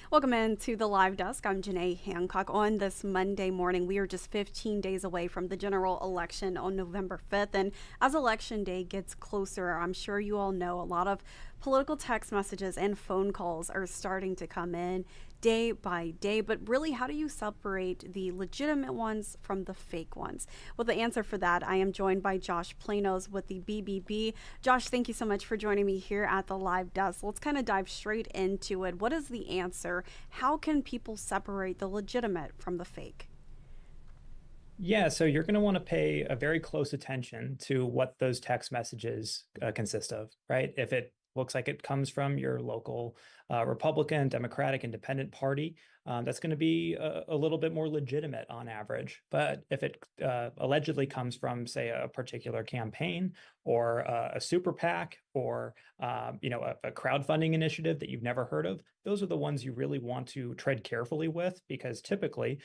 Welcome in to the live desk. I'm Janae Hancock. On this Monday morning, we are just 15 days away from the general election on November 5th. And as election day gets closer, I'm sure you all know a lot of political text messages and phone calls are starting to come in day by day. But really, how do you separate the legitimate ones from the fake ones? Well, the answer for that, I am joined by Josh Planos with the BBB. Josh, thank you so much for joining me here at the live desk. Let's kind of dive straight into it. What is the answer? How can people separate the legitimate from the fake? Yeah, so you're going to want to pay a very close attention to what those text messages consist of, right? If it looks like it comes from your local Republican, Democratic, Independent party, that's going to be a little bit more legitimate on average. But if it allegedly comes from, say, a particular campaign or a super PAC or a crowdfunding initiative that you've never heard of, those are the ones you really want to tread carefully with because typically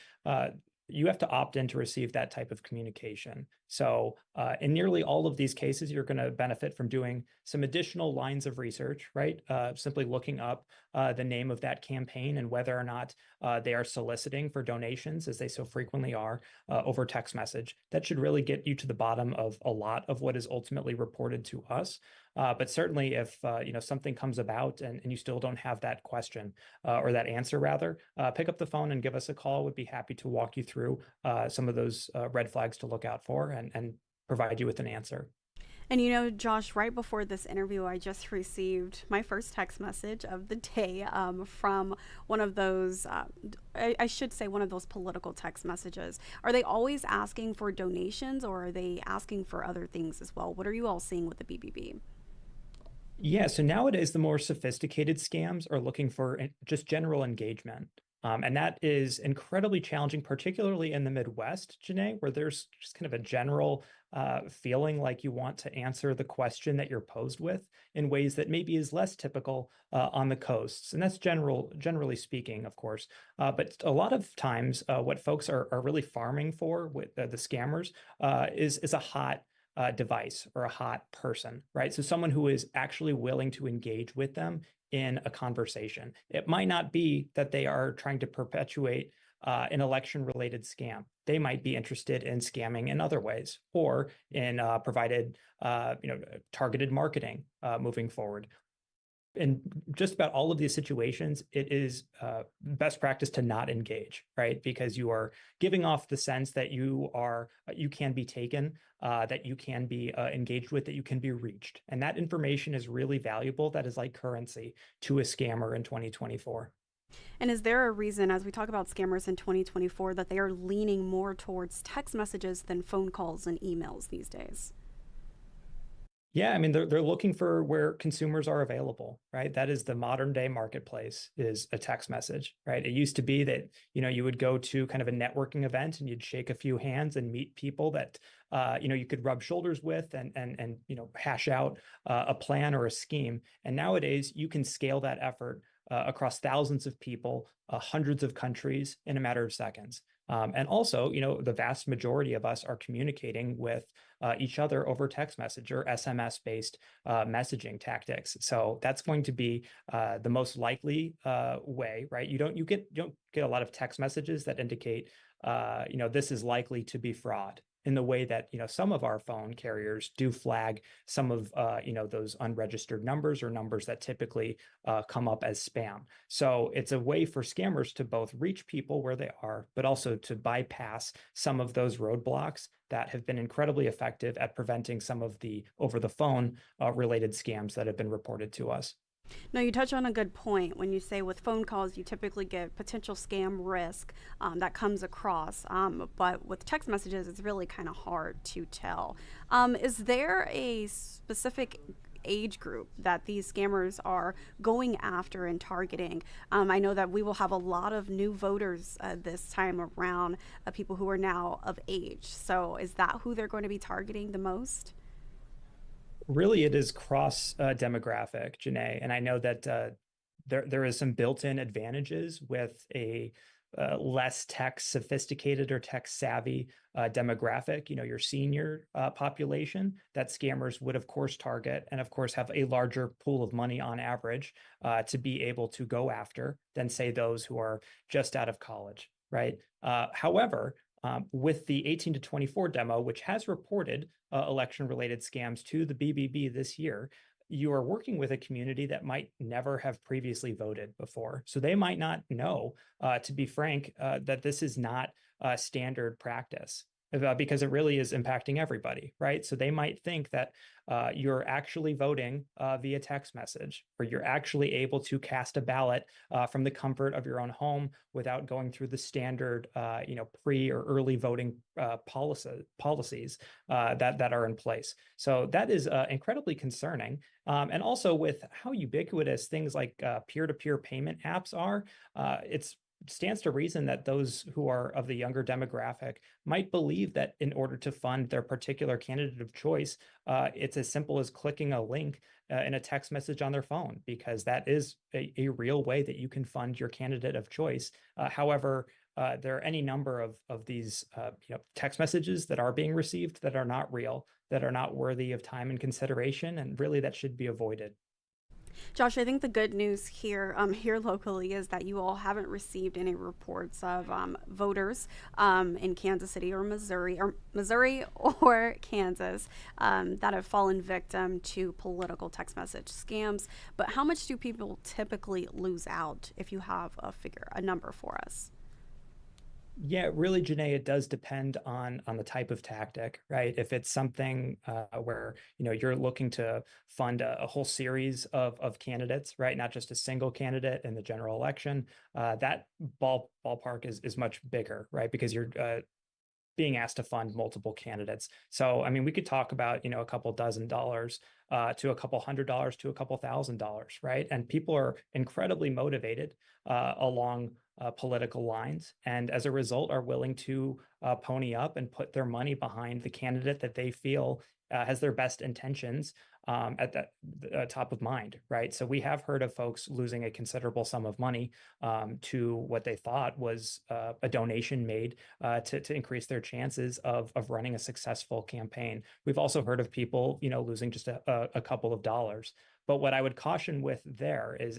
you have to opt in to receive that type of communication. So in nearly all of these cases, you're going to benefit from doing some additional lines of research, right? Simply looking up the name of that campaign and whether or not they are soliciting for donations, as they so frequently are, over text message. That should really get you to the bottom of a lot of what is ultimately reported to us. But certainly, if something comes about and you still don't have that question or that answer, rather, pick up the phone and give us a call. We'd be happy to walk you through some of those red flags to look out for and provide you with an answer. And Josh, right before this interview, I just received my first text message of the day from one of those, I should say, one of those political text messages. Are they always asking for donations or are they asking for other things as well? What are you all seeing with the BBB? Yeah, so nowadays the more sophisticated scams are looking for just general engagement. And that is incredibly challenging, particularly in the Midwest, Janae, where there's just kind of a general feeling like you want to answer the question that you're posed with in ways that maybe is less typical on the coasts. And that's generally speaking, of course. But a lot of times, what folks are really farming for with the scammers is a hot device or a hot person, right? So someone who is actually willing to engage with them in a conversation. It might not be that they are trying to perpetuate an election related scam. They might be interested in scamming in other ways or in provided targeted marketing moving forward. In just about all of these situations, it is best practice to not engage, right? Because you are giving off the sense that you can be taken, that you can be engaged with, that you can be reached, and that information is really valuable. That is like currency to a scammer in 2024. And is there a reason, as we talk about scammers in 2024, that they are leaning more towards text messages than phone calls and emails these days? Yeah, I mean they're looking for where consumers are available, right? That is the modern day marketplace is a text message, right? It used to be that, you would go to kind of a networking event and you'd shake a few hands and meet people that you could rub shoulders with and hash out a plan or a scheme. And nowadays you can scale that effort across thousands of people, hundreds of countries in a matter of seconds. And also, the vast majority of us are communicating with each other over text message or SMS based messaging tactics. So that's going to be the most likely way, right? You don't get a lot of text messages that indicate, this is likely to be fraud in the way that some of our phone carriers do flag some of those unregistered numbers or numbers that typically come up as spam. So it's a way for scammers to both reach people where they are, but also to bypass some of those roadblocks that have been incredibly effective at preventing some of the over the phone related scams that have been reported to us. No, you touch on a good point when you say with phone calls, you typically get potential scam risk that comes across. But with text messages, it's really kind of hard to tell. Is there a specific age group that these scammers are going after and targeting? I know that we will have a lot of new voters this time around, people who are now of age. So is that who they're going to be targeting the most? Really, it is cross demographic, Janae, and I know that there is some built-in advantages with a less tech sophisticated or tech savvy demographic, your senior population that scammers would of course target, and of course have a larger pool of money on average to be able to go after than say those who are just out of college, right? However, with the 18 to 24 demo, which has reported election related scams to the BBB this year, you are working with a community that might never have previously voted before. So they might not know, to be frank, that this is not standard practice. Because it really is impacting everybody, right? So they might think that you're actually voting via text message, or you're actually able to cast a ballot from the comfort of your own home without going through the standard, pre or early voting policies that are in place. So that is incredibly concerning. And also with how ubiquitous things like peer-to-peer payment apps are, it's stands to reason that those who are of the younger demographic might believe that in order to fund their particular candidate of choice, it's as simple as clicking a link in a text message on their phone, because that is a real way that you can fund your candidate of choice. However, there are any number of these text messages that are being received that are not real, that are not worthy of time and consideration, and really that should be avoided. Josh, I think the good news here, here locally, is that you all haven't received any reports of voters in Kansas City or Missouri or Kansas that have fallen victim to political text message scams. But how much do people typically lose out, if you have a number for us? Yeah, really, Janae, it does depend on the type of tactic, right? If it's something where you're looking to fund a whole series of candidates, right? Not just a single candidate in the general election, that ballpark is much bigger, right? Because you're being asked to fund multiple candidates. So, I mean, we could talk about, a couple dozen dollars to a couple $100 to a couple $1,000, right? And people are incredibly motivated along political lines, and as a result are willing to pony up and put their money behind the candidate that they feel has their best intentions at the top of mind, right? So we have heard of folks losing a considerable sum of money to what they thought was a donation made to increase their chances of running a successful campaign. We've also heard of people, losing just a couple of dollars. But what I would caution with there is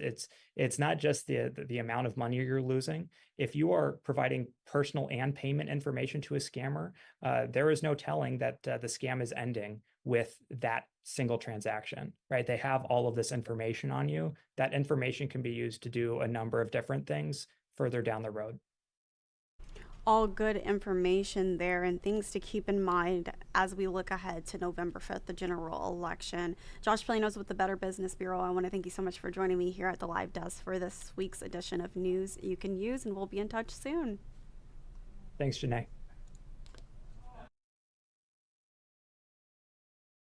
it's not just the amount of money you're losing. If you are providing personal and payment information to a scammer, there is no telling that the scam is ending with that single transaction, right? They have all of this information on you. That information can be used to do a number of different things further down the road. All good information there, and things to keep in mind as we look ahead to November 5th, the general election. Josh Planos with the Better Business Bureau. I want to thank you so much for joining me here at the Live Desk for this week's edition of News You Can Use, and we'll be in touch soon. Thanks, Janae.